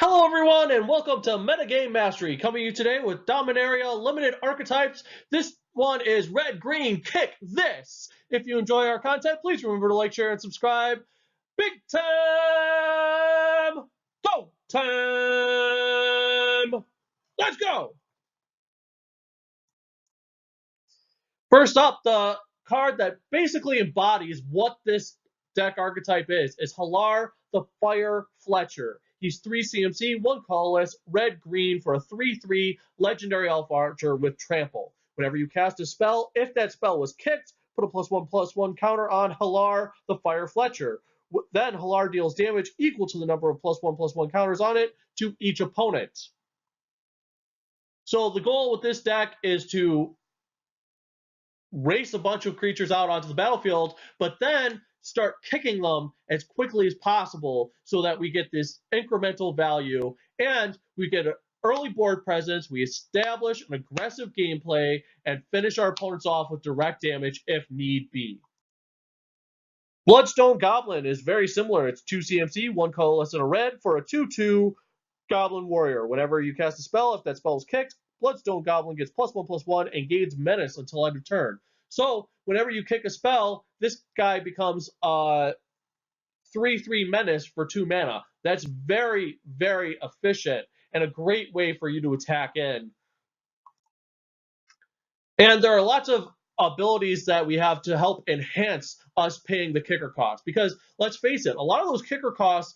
Hello everyone and welcome to Metagame Mastery, coming to you today with Dominaria Limited Archetypes. This one is Red, Green, Kick This! If you enjoy our content, please remember to like, share, and subscribe. Big time! Go time! Let's go! First up, the card that basically embodies what this deck archetype is Halar the Fire Fletcher. He's 3 CMC, 1 colorless, red-green for a 3/3 legendary elf archer with trample. Whenever you cast a spell, if that spell was kicked, put a +1/+1 counter on Halar the Fire Fletcher. Then Halar deals damage equal to the number of +1/+1 counters on it to each opponent. So the goal with this deck is to race a bunch of creatures out onto the battlefield, but then start kicking them as quickly as possible so that we get this incremental value and we get an early board presence, we establish an aggressive gameplay, and finish our opponents off with direct damage if need be. Bloodstone Goblin is very similar. It's 2 CMC, 1 colorless, and a red for a 2/2 Goblin Warrior. Whenever you cast a spell, if that spell is kicked, Bloodstone Goblin gets +1/+1 and gains Menace until end of turn. So whenever you kick a spell, this guy becomes a 3/3 Menace for 2 mana. That's very, very efficient and a great way for you to attack in. And there are lots of abilities that we have to help enhance us paying the kicker cost. Because let's face it, a lot of those kicker costs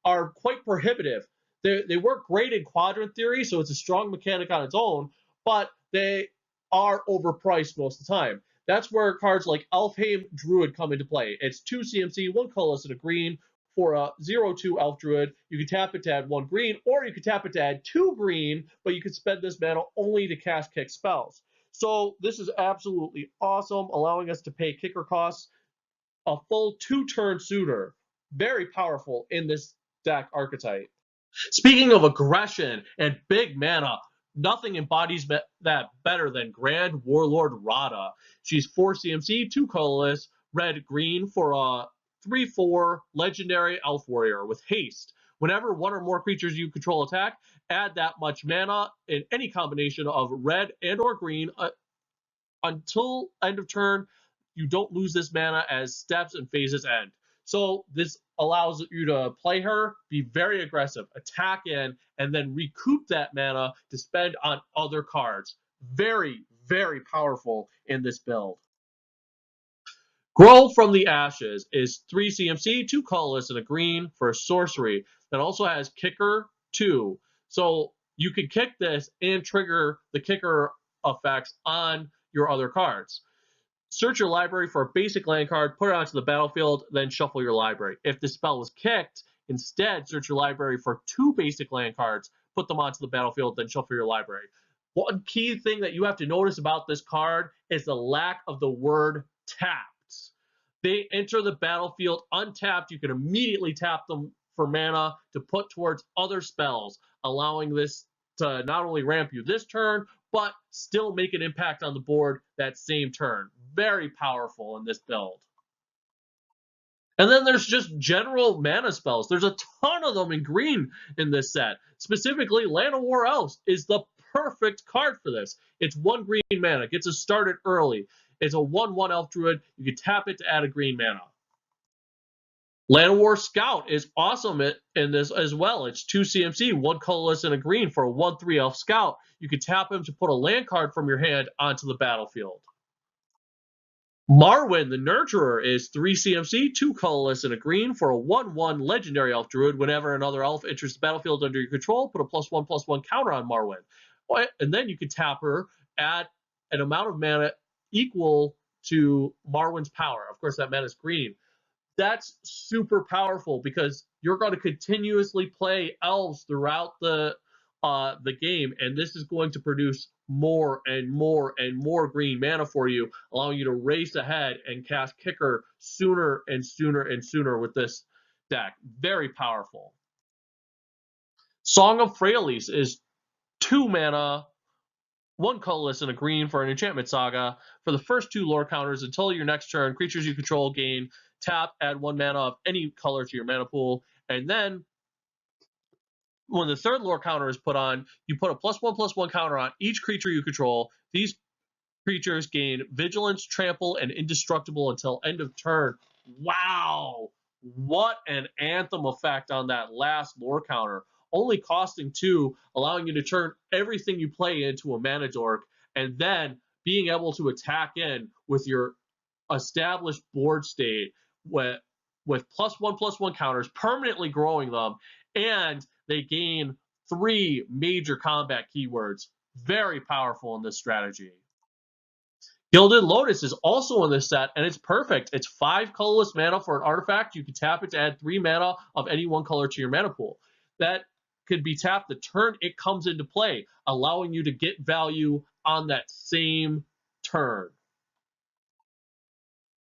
are quite prohibitive. They work great in quadrant theory, so it's a strong mechanic on its own, but they are overpriced most of the time. That's where cards like Untamed Druid come into play. It's 2 CMC, 1 colorless, and a green for a 0/2 Elf Druid. You can tap it to add 1 green, or you can tap it to add 2 green, but you can spend this mana only to cast kick spells. So this is absolutely awesome, allowing us to pay kicker costs a full 2 turns sooner. Very powerful in this deck archetype. Speaking of aggression and big mana, nothing embodies that better than Grand Warlord Rada. She's 4 CMC, 2 colorless, red-green for a 3/4 legendary elf warrior with haste. Whenever 1 or more creatures you control attack, add that much mana in any combination of red and or green until end of turn. You don't lose this mana as steps and phases end. So this allows you to play her, be very aggressive, attack in, and then recoup that mana to spend on other cards. Very, very powerful in this build. Grow from the Ashes is 3 CMC, 2 colorless, and a green for a sorcery that also has kicker 2. So you can kick this and trigger the kicker effects on your other cards. Search your library for a basic land card, put it onto the battlefield, then shuffle your library. If the spell was kicked, instead search your library for 2 basic land cards, put them onto the battlefield, then shuffle your library. One key thing that you have to notice about this card is the lack of the word tapped. They enter the battlefield untapped. You can immediately tap them for mana to put towards other spells, allowing this to not only ramp you this turn, but still make an impact on the board that same turn. Very powerful in this build. And then there's just general mana spells. There's a ton of them in green in this set. Specifically, Land of War Elves is the perfect card for this. It's 1 green mana, gets us started early. It's a 1/1 Elf Druid. You can tap it to add a green mana. Land of War Scout is awesome in this as well. It's 2 CMC, 1 colorless, and a green for a 1/3 Elf Scout. You can tap him to put a land card from your hand onto the battlefield. Marwin, the Nurturer, is 3 CMC, 2 colorless, and a green for a 1/1 legendary Elf Druid. Whenever another elf enters the battlefield under your control, put a +1/+1 counter on Marwin. And then you can tap her at an amount of mana equal to Marwin's power. Of course, that mana is green. That's super powerful because you're going to continuously play elves throughout the game, and this is going to produce more and more and more green mana for you, allowing you to race ahead and cast kicker sooner and sooner and sooner with this deck. Very powerful. Song of Frailties is 2 mana, 1 colorless, and a green for an enchantment saga. For the first 2 lore counters until your next turn, creatures you control gain tap, add 1 mana of any color to your mana pool, and then when the third lore counter is put on, you put a +1/+1 counter on each creature you control. These creatures gain vigilance, trample, and indestructible until end of turn. Wow, what an anthem effect on that last lore counter. Only costing 2, allowing you to turn everything you play into a mana dork, and then being able to attack in with your established board state with +1/+1 counters, permanently growing them, and they gain 3 major combat keywords. Very powerful in this strategy. Gilded Lotus is also in this set, and it's perfect. It's 5 colorless mana for an artifact. You can tap it to add 3 mana of any one color to your mana pool. That could be tapped the turn it comes into play, allowing you to get value on that same turn.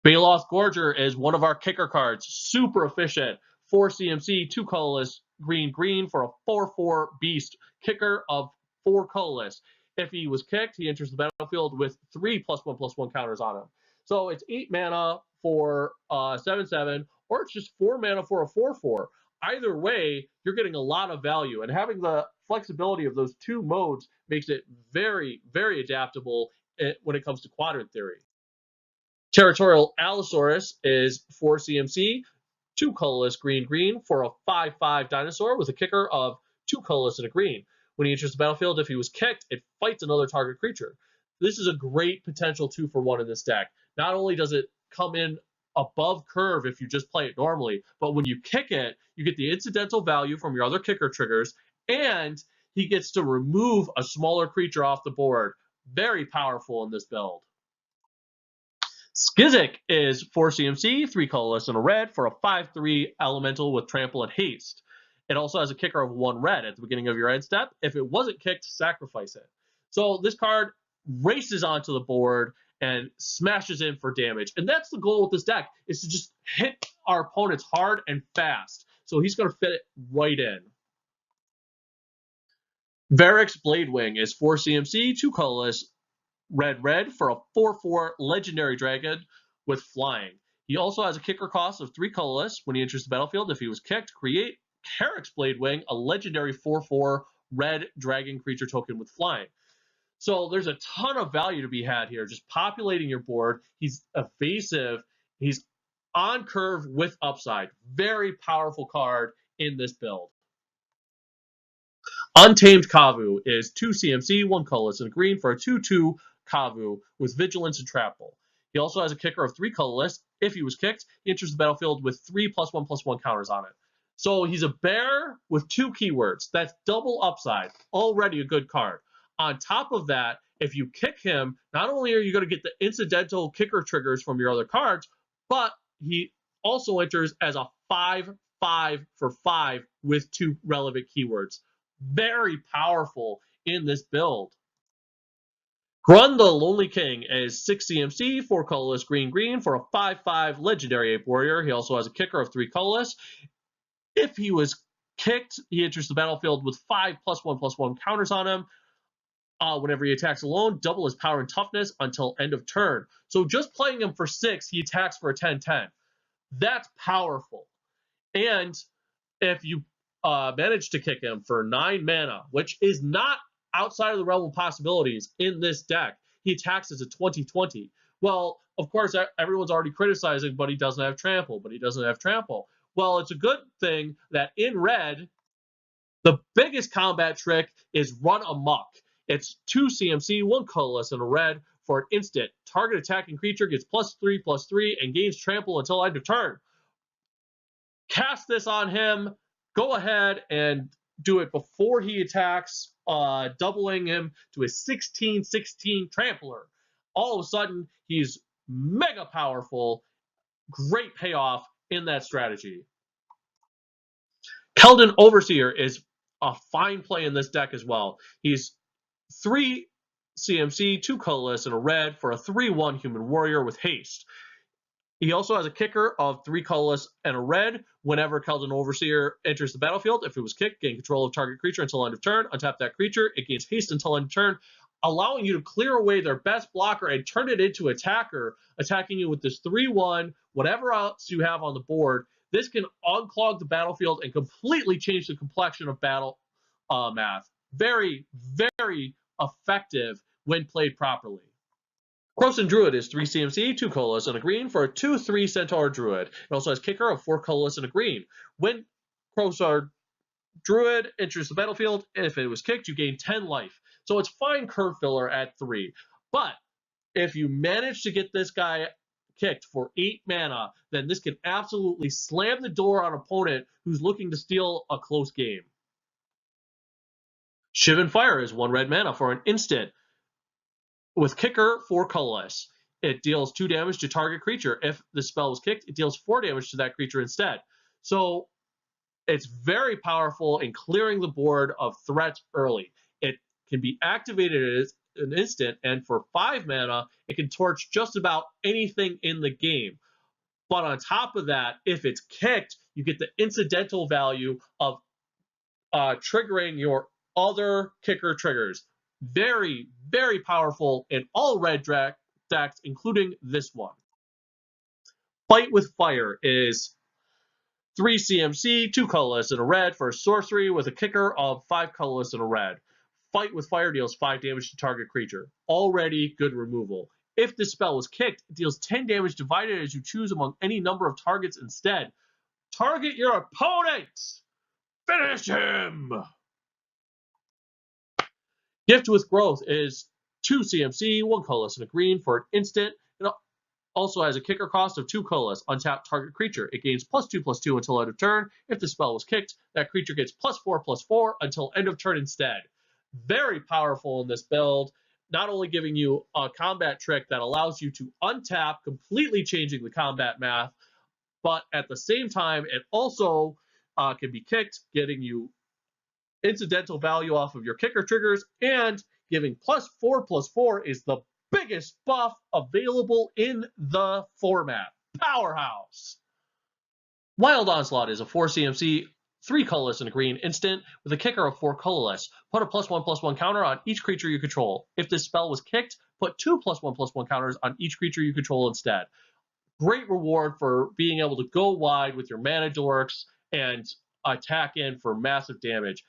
Baloth Gorger is one of our kicker cards. Super efficient. 4 CMC, 2 colorless, green for a 4/4 beast. Kicker of 4 colorless. If he was kicked, he enters the battlefield with 3 +1/+1 counters on him. So it's 8 mana for 7/7, or it's just 4 mana for a 4/4. Either way, you're getting a lot of value, and having the flexibility of those 2 modes makes it very, very adaptable when it comes to quadrant theory. Territorial Allosaurus is 4 CMC, 2 colorless, green for a 5/5 dinosaur with a kicker of 2 colorless and a green. When he enters the battlefield, if he was kicked, it fights another target creature. This is a great potential 2-for-1 in this deck. Not only does it come in above curve if you just play it normally, but when you kick it, you get the incidental value from your other kicker triggers, and he gets to remove a smaller creature off the board. Very powerful in this build. Skiz is 4 CMC, 3 colorless and a red for a 5/3 elemental with trample and haste. It also has a kicker of 1 red at the beginning of your end step. If it wasn't kicked, sacrifice it. So this card races onto the board and smashes in for damage. And that's the goal with this deck, is to just hit our opponents hard and fast. So he's going to fit it right in. Varric's Bladewing is 4 CMC, 2 colorless, red for a 4/4 legendary dragon with flying. He also has a kicker cost of 3 colorless. When he enters the battlefield, if he was kicked, create Varric's Bladewing, a legendary 4/4 red dragon creature token with flying. So there's a ton of value to be had here, just populating your board. He's evasive. He's on curve with upside. Very powerful card in this build. Untamed Kavu is 2 CMC, 1 colorless and green for a 2/2 Kavu with vigilance and trample. He also has a kicker of 3 colorless. If he was kicked, he enters the battlefield with 3 +1/+1 counters on it. So he's a bear with 2 keywords. That's double upside. Already a good card. On top of that, if you kick him, not only are you going to get the incidental kicker triggers from your other cards, but he also enters as a 5/5 for 5 with 2 relevant keywords. Very powerful in this build. Grundle Lonely King is 6 CMC, 4 colorless, green for a 5/5 legendary ape warrior. He also has a kicker of 3 colorless. If he was kicked, he enters the battlefield with 5 +1/+1 counters on him. Whenever he attacks alone, double his power and toughness until end of turn. So just playing him for 6, he attacks for a 10/10. That's powerful. And if you manage to kick him for 9 mana, which is not outside of the realm of possibilities in this deck, he attacks as a 20/20. Well, of course, everyone's already criticizing, but he doesn't have trample, Well, it's a good thing that in red, the biggest combat trick is Run Amok. It's 2 CMC, 1 colorless and a red for an instant. Target attacking creature gets +3/+3 and gains trample until end of turn. Cast this on him. Go ahead and do it before he attacks, doubling him to a 16/16 trampler. All of a sudden, he's mega powerful. Great payoff in that strategy. Keldon Overseer is a fine play in this deck as well. He's 3 CMC, 2 colorless and a red for a 3/1 human warrior with haste. He also has a kicker of 3 colorless and a red. Whenever Keldon Overseer enters the battlefield, if it was kicked, gain control of target creature until end of turn. Untap that creature, it gains haste until end of turn, allowing you to clear away their best blocker and turn it into attacker, attacking you with this 3/1, whatever else you have on the board. This can unclog the battlefield and completely change the complexion of battle math. Very, very effective when played properly. Crocodile Druid is 3 CMC, 2 colorless, and a green for a 2/3 Centaur Druid. It also has kicker of 4 colorless and a green. When Crocodile Druid enters the battlefield, if it was kicked, you gain 10 life. So it's fine curve filler at 3. But if you manage to get this guy kicked for 8 mana, then this can absolutely slam the door on an opponent who's looking to steal a close game. Shiv and Fire is 1 red mana for an instant with kicker 4 colorless. It deals 2 damage to target creature. If the spell was kicked, it deals 4 damage to that creature instead. So it's very powerful in clearing the board of threats early. It can be activated as an instant, and for 5 mana, it can torch just about anything in the game. But on top of that, if it's kicked, you get the incidental value of triggering your other kicker triggers. Very, very powerful in all red decks, including this one. Fight with Fire is 3 CMC, 2 colorless, and a red for a sorcery with a kicker of 5 colorless and a red. Fight with Fire deals 5 damage to target creature. Already good removal. If this spell was kicked, it deals 10 damage divided as you choose among any number of targets instead. Target your opponent! Finish him! Gift with Growth is 2 CMC, 1 colorless, and a green for an instant. It also has a kicker cost of 2 colorless. Untap target creature. It gains +2/+2 until end of turn. If the spell was kicked, that creature gets +4/+4 until end of turn instead. Very powerful in this build, not only giving you a combat trick that allows you to untap, completely changing the combat math, but at the same time, it also can be kicked, getting you incidental value off of your kicker triggers, and giving +4/+4 is the biggest buff available in the format. Powerhouse! Wild Onslaught is a 4 CMC, 3 colorless and a green instant with a kicker of 4 colorless. Put a +1/+1 counter on each creature you control. If this spell was kicked, put 2 +1/+1 counters on each creature you control instead. Great reward for being able to go wide with your mana dorks and attack in for massive damage.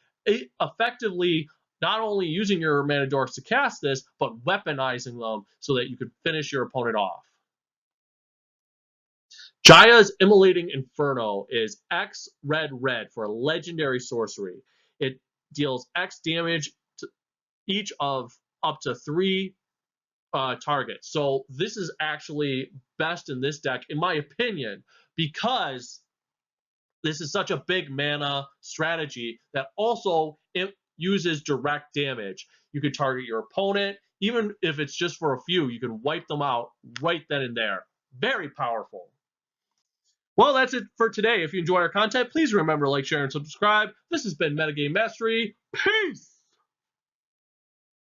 Effectively, not only using your mana dorks to cast this, but weaponizing them so that you could finish your opponent off. Jaya's Immolating Inferno is X red for a legendary sorcery. It deals X damage to each of up to 3 targets. So this is actually best in this deck, in my opinion, because this is such a big mana strategy that also it uses direct damage. You can target your opponent, even if it's just for a few, you can wipe them out right then and there. Very powerful. Well, that's it for today. If you enjoy our content, please remember to like, share, and subscribe. This has been Metagame Mastery. Peace!